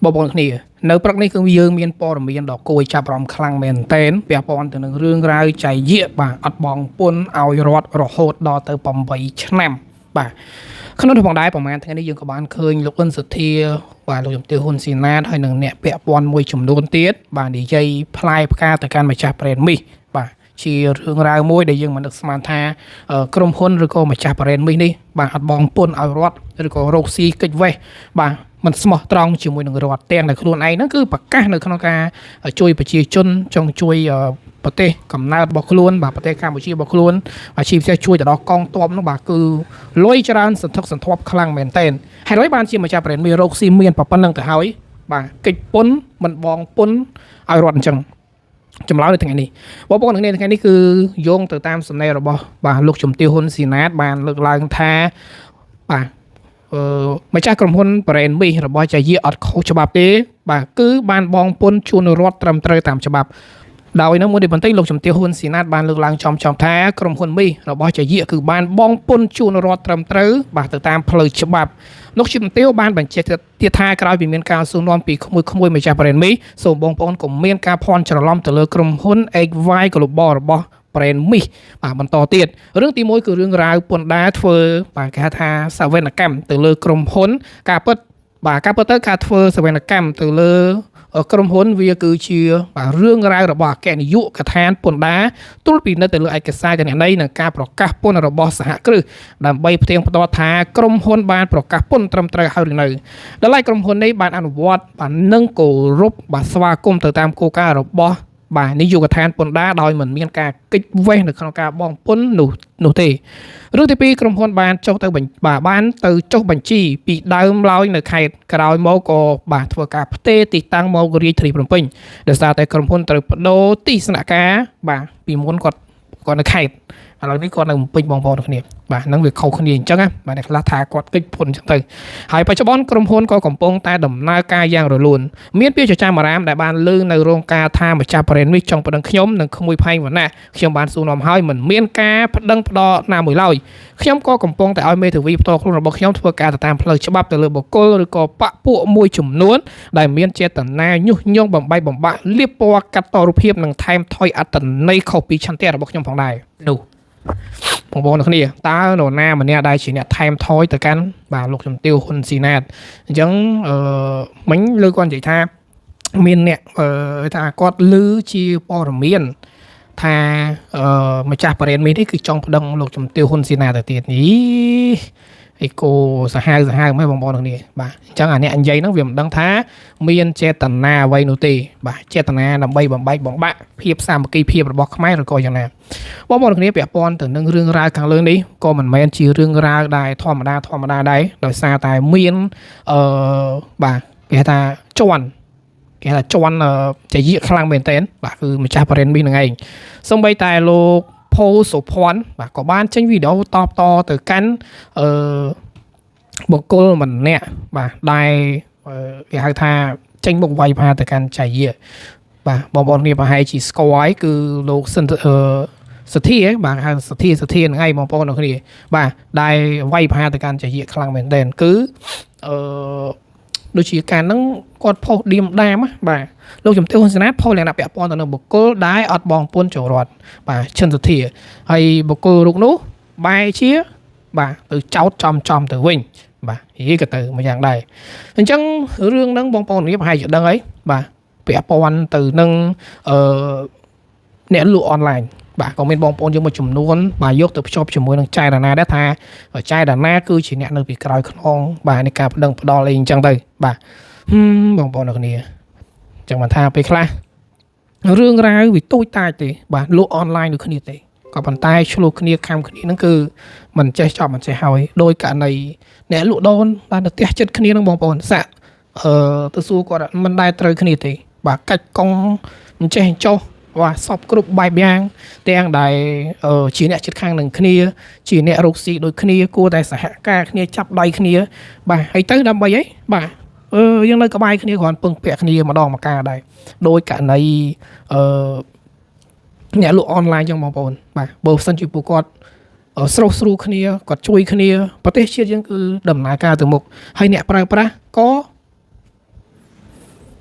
បងប្អូនគ្នានៅព្រឹកនេះគឺយើងមានព័ត៌មានដ៏គួរឲ្យចាប់អារម្មណ៍ខ្លាំងមែនទែនពាក់ព័ន្ធទៅនឹងរឿងរ៉ាវចៃយាបាទអត់បងពុនឲ្យរត់រហូតដល់ទៅ8ឆ្នាំបាទក្នុងនោះផងដែរប្រហែលថ្ងៃនេះយើងក៏បានឃើញលោកអ៊ុនសុធាបាទលោកជំទាវហ៊ុនស៊ីណាតហើយនឹងអ្នកពាក់ព័ន្ធមួយចំនួនទៀតបាទនិយាយផ្លាយផ្កាទៅកាន់ម្ចាស់ប្រេនមីសបាទជារឿងរ៉ាវមួយដែលយើងមិននឹកស្មានថាក្រុមហ៊ុនឬក៏ម្ចាស់ប្រេនមីសនេះបាទអត់បងពុនឲ្យរត់ឬក៏រកស៊ីកិច្ចវេះបាទมันស្មោះត្រង់ជាមួយនឹងរដ្ឋទាំងតែខ្លួនឯងហ្នឹងគឺប្រកាសនៅក្នុងការជួយប្រជាជនចង់ជួយប្រទេសកំណើតរបស់ខ្លួនបាទប្រទេសកម្ពុជារបស់ខ្លួនអាជីវកម្មជួយទៅដល់កងទ័ពនោះបាទគឺលុយច្រើនសន្ធឹកសន្ធាប់ខ្លាំងមែនទែនហើយហើយបានជាម្ចាស់ប្រេនមានរោគស៊ីមានប៉ុណ្្នឹងទៅហើយបាទកិច្ចពុនមិនបងពុនឲ្យរដ្ឋអញ្ចឹងចម្លើយនៅថ្ងៃនេះបងប្អូនទាំងនេះថ្ងៃនេះគឺយោងទៅតាមសំណេររបស់បាទលោកជំទាវហ៊ុនស៊ីណាតបានលើកឡើងថាបាទម្ចាស់ក្រុមហ៊ុនប្រេនមីសរបស់ចៃយាអត់ខុសច្បាប់ទេបាទគឺបានបងពុនជួនរដ្ឋត្រឹមត្រូវតាមច្បាប់ដោយនៅមួយនេះបន្តិចលោកជំទាវហ៊ុនស៊ីណាតបានលើកឡើងចំថាក្រុមហ៊ុនមីសរបស់ចៃយាគឺបានបងពុនជួនរដ្ឋត្រឹមត្រូវបាទទៅតាមផ្លូវច្បាប់លោកជំទាវបានបញ្ជាក់ទៀតថាក្រោយពីមានការសួរនាំពីក្មួយម្ចាស់ប្រេនមីសសូមបងប្អូនកុំមានការភ័ន្តច្រឡំទៅលើក្រុមហ៊ុន XY Global របស់ប្រេនមីសបាទបន្តទៀតរឿងទី1គឺរឿងរ៉ាវពន្ធដារធ្វើបាទគេហៅថាសវនកម្មទៅលើក្រុមហ៊ុនការពិតទៅការធ្វើសវនកម្មទៅលើក្រុមហ៊ុនវាគឺជាបាទរឿងរ៉ាវរបស់អគ្គនាយកដ្ឋានពន្ធដារទូលពិនិត្យទៅលើឯកសារគណនេយ្យនិងការប្រកាសពន្ធរបស់សហគ្រាសដើម្បីផ្ទៀងផ្ទាត់ថាក្រុមហ៊ុនបានប្រកាសពន្ធត្រឹមត្រូវហើយឬនៅដល់ឡែកក្រុមហ៊ុននេះបានអនុវត្តបាទនិងគោរពបាទស្វាគមន៍ទៅតាមគោលការណ៍របស់បាទនាយកដ្ឋានពន្ធដារដោយមិនមានការកិច្ចវេះនៅក្នុងការបងពុននោះទេរឿងទី2ក្រុមហ៊ុនបានចុះទៅបានទៅចុះបញ្ជីពីដើមឡើយនៅខេត្តក្រោយមកក៏បាទធ្វើការផ្ទេរទីតាំងមករាជធានីភ្នំពេញដោយសារតែក្រុមហ៊ុនត្រូវបដូរទីស្នាក់ការបាទពីមុនគាត់នៅខេត្តឥឡូវនេះគាត់នៅភ្នំពេញបងប្អូនគ្នាបាទហ្នឹងវាខុសគ្នាអញ្ចឹងណាបាទអ្នកខ្លះថាគាត់កិច្ចពុនអញ្ចឹងទៅហើយបច្ចុប្បន្នក្រុមហ៊ុនក៏កំពុងតែដំណើរការយ៉ាងរលូនមានពាក្យចចាមអារាមដែលបានលើនៅរោងការថាម្ចាស់ប្រេនមីសចង់ប្តឹងខ្ញុំនិងក្មួយផែងវណ្ណៈខ្ញុំបានសួរនាំហើយមិនមានការប្តឹងផ្ដោតណាមួយឡើយខ្ញុំក៏កំពុងតែឲ្យមេធាវីផ្ទាល់ខ្លួនរបស់ខ្ញុំធ្វើការទៅតាមផ្លូវច្បាប់ទៅលើបុគ្គលឬក៏បកពួកមួយចំនួនដែលមានចេតនាញុះញង់បំបាក់លាបពណ៌កាត់តរូបភាពនិងថែមថយអត្តន័យខុសពីឆន្ទៈរបស់ខ្ញុំផងដែរនោះបងប្អូនគ្នាតើនរណាម្នាក់ដែលជាអ្នកថែមថយទៅកាន់បាទលោកជំទាវហ៊ុនស៊ីណាតអញ្ចឹងមិញលើគាត់និយាយថាមានអ្នកថាគាត់ឮជាព័ត៌មានថាម្ចាស់ប្រេនមីនេះគឺចង់ប្តឹងលោកជំទាវហ៊ុនស៊ីណាតទៅទៀតអីគោសាហាវហ្មងបងប្អូនគ្នាបាទអញ្ចឹងអាអ្នកនិយាយហ្នឹងវាមិនដឹងថាមានចេតនាអ្វីនោះទេបាទចេតនាដើម្បីបំបែកបំបាក់ភាពសាមគ្គីភាពរបស់ខ្មែរឬក៏យ៉ាងណាបងប្អូនគ្នាពាក់ព័ន្ធទៅនឹងរឿងរ៉ាវខាងលើនេះក៏មិនមែនជារឿងរ៉ាវដែលធម្មតាដែរដោយសារតែមានបាទគេហៅថាជន់ចរិយាខ្លាំងមែនទែនបាទគឺម្ចាស់ប្រេនមីនឹងឯងសូម្បីតែលោកផូសុភ័ណ្ឌបាទក៏បានចេញវីដេអូតបតទៅកាន់បុគ្គលម្នាក់បាទដែលគេហៅថាចេញមុខវាយប្រហារទៅកាន់ចៃយាបាទបងប្អូនគ្នាប្រហែលជាស្គាល់ហើយគឺលោកសធាបាទហៅសធាហ្នឹងឯងបងប្អូនគ្នាបាទដែលវាយប្រហារទៅកាន់ចៃយាខ្លាំងមែនទែនគឺដូចជាការហ្នឹងគាត់ផុសឌៀមដាមបាទលោកជំទាវហ៊ុនស៊ីណាតផុសលក្ខណៈពាក់ព័ន្ធទៅនឹងបុគ្គលដែលអត់បងពុនចូលរដ្ឋបាទឈិនសុធាហើយបុគ្គលរូបនោះបែរជាបាទទៅចោតចំទៅវិញបាទនិយាយក៏ទៅមួយយ៉ាងដែរអញ្ចឹងរឿងហ្នឹងបងប្អូននេះប្រហែលជាដឹងហើយបាទពាក់ព័ន្ធទៅនឹងអ្នកលក់អនឡាញបាទក៏មានបងប្អូនយើងមួយចំនួនបាទយកទៅភ្ជាប់ជាមួយនឹងចៃដាណាដែរថាចៃដាណាគឺជាអ្នកនៅពីក្រោយខ្នងបាទនៃការប្តឹងផ្ដាល់អីអញ្ចឹងទៅបាទបងប្អូនអ្នកគ្នាចឹងបានថាពេលខ្លះរឿងរ៉ាវវាទូចតាចទេបាទលក់អនឡាញដូចគ្នាទេក៏ប៉ុន្តែឆ្លោះគ្នាខំគ្នាហ្នឹងគឺមិនចេះចប់មិនចេះហើយដោយករណីអ្នកលក់ដូរដែលនៅផ្ទះចិត្តគ្នាហ្នឹងបងប្អូនសាក់ទៅសួរគាត់មិនដែលត្រូវគ្នាទេបាទកាច់កង់មិនចេះចុះបាទសពគ្រប់បែបយ៉ាងទាំងដែលជាអ្នកចិត្តខាងនឹងគ្នាជាអ្នករកស៊ីដូចគ្នាគួរតែសហការគ្នាចាប់ដៃគ្នាបាទហើយទៅដើម្បីអីបាទយើងនៅក្បែរគ្នាគ្រាន់ពឹងពាក់គ្នាម្ដងម្កាលដែរដោយករណីអ្នកលក់អនឡាញចឹងបងប្អូនបាទបើមិនជាពួកគាត់ស្រុះស្រួលគ្នាគាត់ជួយគ្នាប្រទេសជាតិយើងគឺដំណើរការទៅមុខហើយអ្នកប្រើប្រាស់ក៏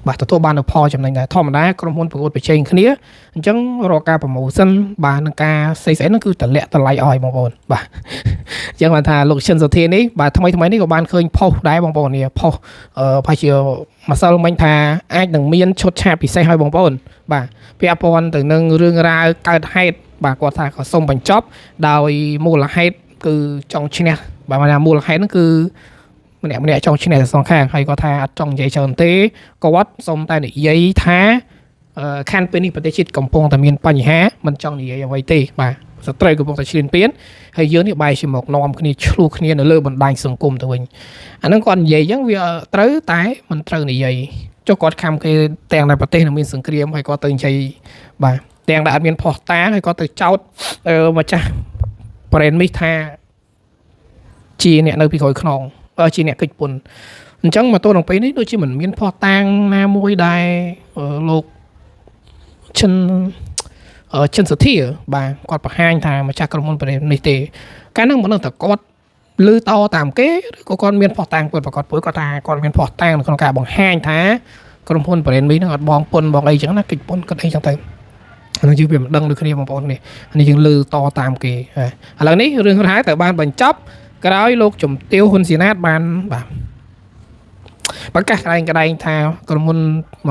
បាទទទួលបាននូវផលចំណេញដែរធម្មតាក្រុមហ៊ុនប្រកួតប្រជែងគ្នាអញ្ចឹងរកការប្រម៉ូសិនបាទនឹងការស្អីហ្នឹងគឺតម្លាក់តម្លៃឲ្យបងប្អូនបាទអញ្ចឹងបានថាលោកឈិនសុធានេះបាទថ្មីនេះក៏បានឃើញផុសដែរបងប្អូននេះផុសប្រហែលជាម្សិលមិញថាអាចនឹងមានឈុតឆាកពិសេសឲ្យបងប្អូនបាទពាក់ព័ន្ធទៅនឹងរឿងរ៉ាវកើតហេតុបាទគាត់ថាក៏សូមបញ្ចប់ដោយមូលហេតុគឺចង់ឈ្នះបាទមកថាមូលហេតុហ្នឹងគឺម្នាក់ចង់ឈ្នះទាំងសងខាងហើយគាត់ថាអត់ចង់និយាយច្រើនទេគាត់សូមតែនិយាយថាខានពេលនេះប្រទេសជាតិកំពុងតែមានបញ្ហាមិនចង់និយាយអ្វីទេបាទសត្រូវកំពុងតែឈ្លានពានហើយយើងនេះបែរជាមកនាំគ្នាឆ្លោះគ្នានៅលើបណ្ដាញសង្គមទៅវិញអាហ្នឹងគាត់និយាយអញ្ចឹងវាត្រូវតែមិនត្រូវនិយាយចុះគាត់ខំគេទាំងនៅប្រទេសនឹងមានសង្គ្រាមហើយគាត់ទៅនិយាយបាទទាំងដែលអត់មានផុសតាងហើយគាត់ទៅចោទម្ចាស់ប្រេនមីសថាជាអ្នកនៅពីក្រោយខ្នងជាអ្នកកិច្ចពន្ធអញ្ចឹងមកទល់នឹងពេលនេះដូចជាមិនមានផុសតាងណាមួយដែលលោកឈិនសុធាបាទគាត់បង្ហាញថាម្ចាស់ក្រុមហ៊ុនប្រេននេះទេកាលហ្នឹងមិនដឹងថាគាត់ឮតតាមគេឬក៏គាត់មានផុសតាងគាត់ប្រកាសព្រោះគាត់ថាគាត់មានផុសតាងក្នុងការបង្ហាញថាក្រុមហ៊ុនប្រេនមីហ្នឹងអត់បងពន្ធបងអីចឹងណាកិច្ចពន្ធគាត់អីចឹងទៅហ្នឹងយើងវាមិនដឹងដូចគ្នាបងប្អូននេះនេះយើងឮតតាមគេឥឡូវនេះរឿងរ៉ាវទៅបានបញ្ចប់ក្រោយលោកជំទាវហ៊ុនសៀណាតបានបាទប្រកាសក្តែងថាក្រុមហ៊ុន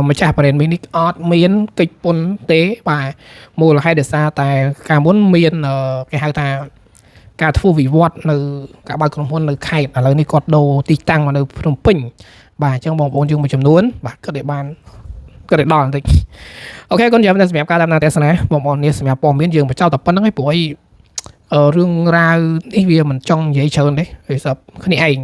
ម្ចាស់ប្រេនមីនេះអត់មានកិច្ចពន្ធទេបាទមូលហេតុដោយសារតែកាលមុនមានគេហៅថាការធ្វើវិវត្តនៅការបើកក្រុមហ៊ុននៅខេត្តឥឡូវនេះគាត់ដូរទីតាំងមកនៅភ្នំពេញបាទអញ្ចឹងបងប្អូនយើងមួយចំនួនបាទគិតឲ្យដល់បន្តិចអូខេគាត់ចាំតែសម្រាប់ការតាមដានទស្សនាបងប្អូននេះសម្រាប់ព័ត៌មានយើងបញ្ចប់តែប៉ុណ្្នឹងឯងព្រោះអីរឿងរ៉ាវនេះវាមិនចង់និយាយច្រើនទេវាស្រាប់គ្នាឯង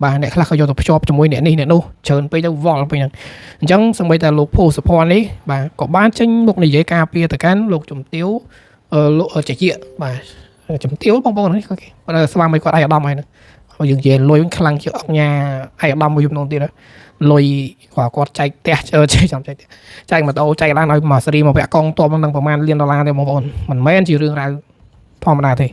បាទអ្នកខ្លះក៏យកទៅភ្ជាប់ជាមួយអ្នកនេះអ្នកនោះច្រើនពេកទៅវល់ពេកហ្នឹងអញ្ចឹងសម្បីតែលោកភូសុភ័ណ្ឌនេះបាទក៏បានចេញមុខនិយាយការពារទៅកាន់លោកជំទាវលោកជាបាទជំទាវបងប្អូននេះគាត់ស្វាមីគាត់ឯកឧត្តមហើយហ្នឹងយើងនិយាយលុយវិញខ្លាំងជាងអង្គញាឯកឧត្តមមួយចំនួនទៀតលុយគាត់ចែកផ្ទះចែកម៉ូតូចែកឡានឲ្យមកសេរីមកពាក់កងទ័ពនឹងប្រហែលលានដុល្លារទេបងប្អូនមិនមែនជារឿងរ៉ាវធម្មតាទេ